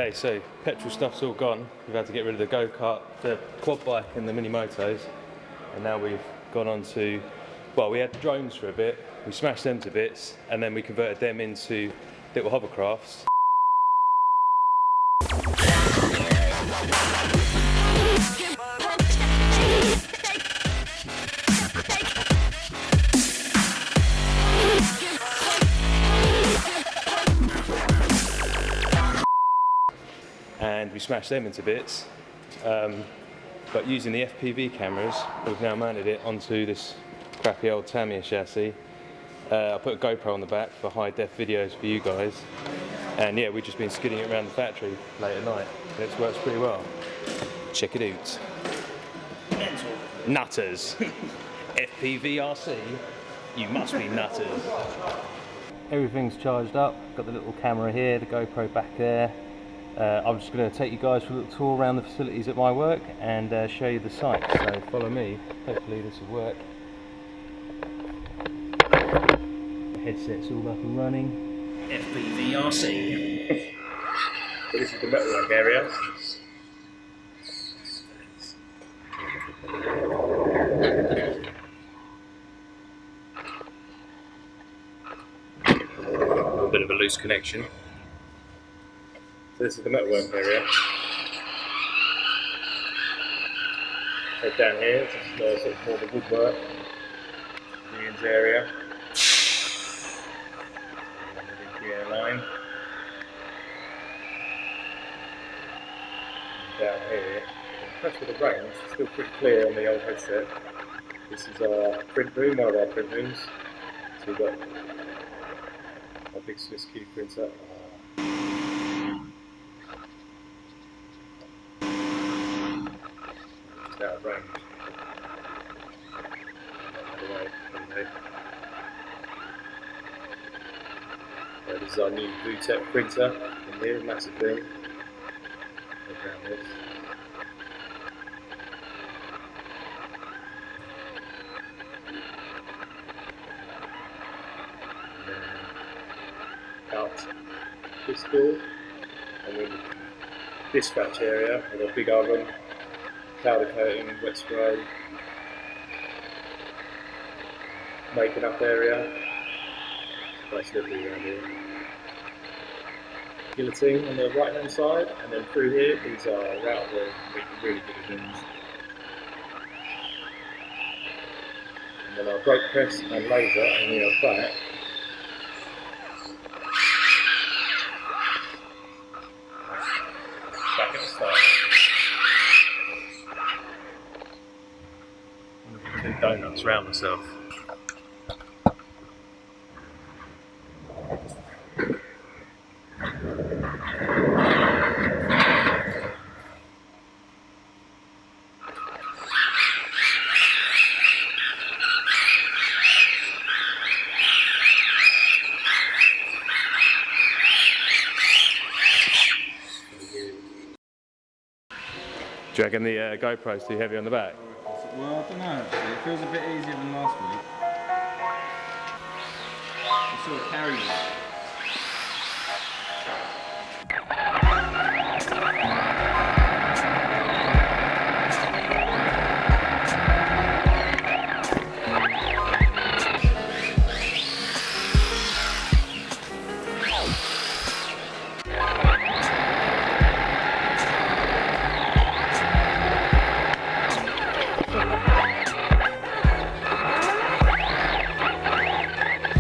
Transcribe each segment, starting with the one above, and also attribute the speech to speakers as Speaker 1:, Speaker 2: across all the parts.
Speaker 1: Okay, so petrol stuff's all gone. We've had to get rid of the go-kart, the quad bike and the mini motos. And now we've gone on to, well, we had drones for a bit. We smashed them to bits and then we converted them into little hovercrafts. And we smashed them into bits, but using the FPV cameras, we've now mounted it onto this crappy old Tamiya chassis. I put a GoPro on the back for high def videos for you guys, and yeah, we've just been skidding it around the factory late at night, and it works pretty well. Check it out.
Speaker 2: Mental.
Speaker 1: Nutters. FPV RC, you must be nutters. Everything's charged up, got the little camera here, the GoPro back there. I'm just going to take you guys for a little tour around the facilities at my work and show you the site, so follow me, hopefully this will work. The headset's all up and running.
Speaker 2: FPV RC.
Speaker 1: So this is the metalwork area. A bit of a loose connection. So this is the metalwork area. Head down here, this is sort of more the woodwork. Triune's area. The airline. Down here, impressed with the range, it's still pretty clear on the old headset. This is our print room, one of our print rooms. So we've got a big Swiss cube printer. Just out of range. This is our new VTech printer in here, massive thing. Look around this. Out this door, and then dispatch area with a big oven, powder coating, wet spray, making up area. Quite slippery around here. Guillotine on the right hand side, and then through here is our route room, really good things. And then our brake press and laser, and we are back. Back at the start. Two donuts round myself. Do you reckon the GoPro's too heavy on the back?
Speaker 3: Well, I don't know actually. It feels a bit easier than last week. It sort of carries it.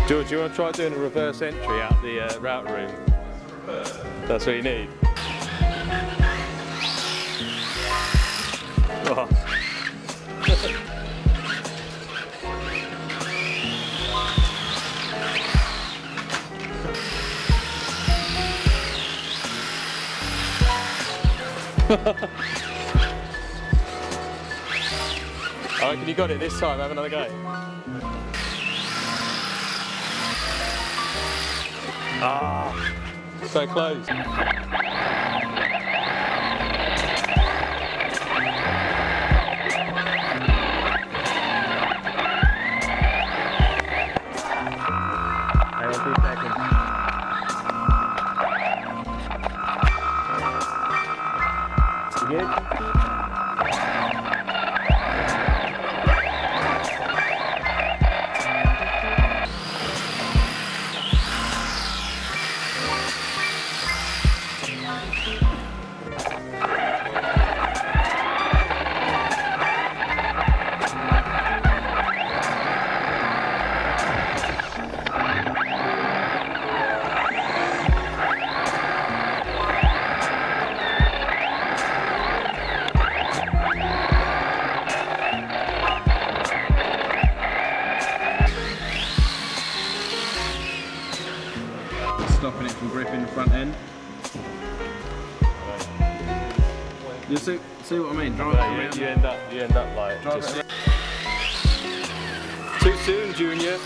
Speaker 1: George, do you want to try doing a reverse entry out the route room? That's what you need. Oh. I reckon you got it this time. Have another go. Ah, so close. Hang on 2 seconds.
Speaker 3: see what I mean? Drive
Speaker 1: Yeah, you end up like
Speaker 3: Drive
Speaker 1: just
Speaker 3: it
Speaker 1: too soon, Junior.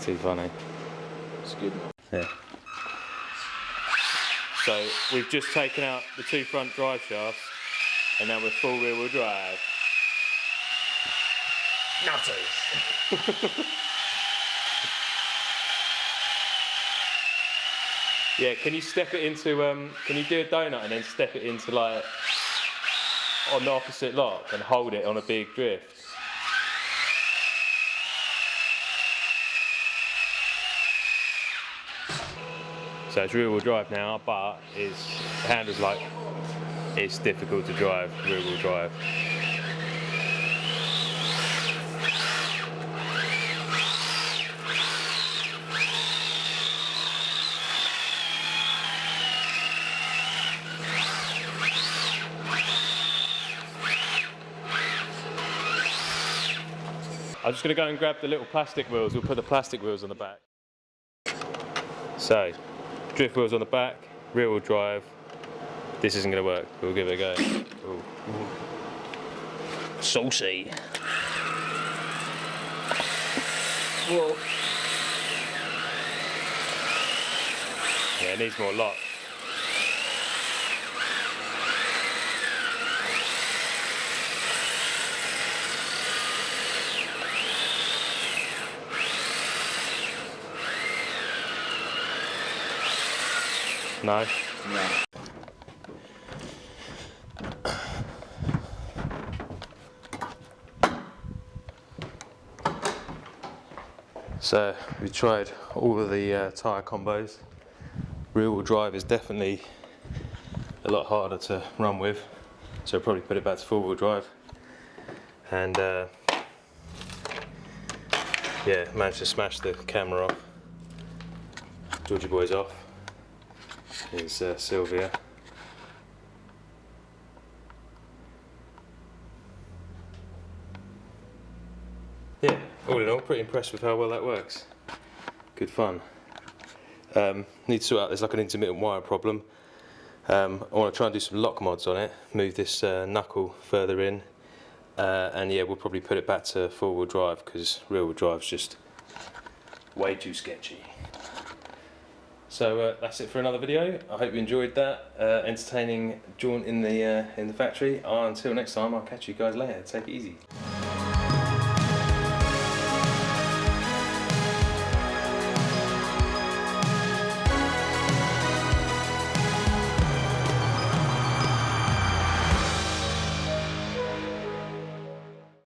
Speaker 1: Too funny.
Speaker 3: It's good.
Speaker 1: Yeah. So we've just taken out the two front drive shafts and now we're full rear wheel drive.
Speaker 2: Nutters.
Speaker 1: Yeah, can you step it into, can you do a donut and then step it into like, on the opposite lock and hold it on a big drift? So it's rear wheel drive now, but it handles like, it's difficult to drive rear wheel drive. I'm just going to go and grab the little plastic wheels. We'll put the plastic wheels on the back. So, drift wheels on the back, rear wheel drive. This isn't going to work, but we'll give it a go. Ooh.
Speaker 2: Saucy. Whoa.
Speaker 1: Yeah, it needs more lock. No?
Speaker 3: No.
Speaker 1: So we tried all of the tyre combos. Rear wheel drive is definitely a lot harder to run with, so we'll probably put it back to four wheel drive. And yeah, managed to smash the camera off. Georgie boy's off. Here's Sylvia. Yeah, all in all, pretty impressed with how well that works. Good fun. Need to sort out, there's like an intermittent wire problem. I want to try and do some lock mods on it, move this knuckle further in, and yeah, we'll probably put it back to four-wheel drive because rear-wheel drive's just way too sketchy. So that's it for another video. I hope you enjoyed that entertaining jaunt in the factory. Until next time, I'll catch you guys later. Take it easy.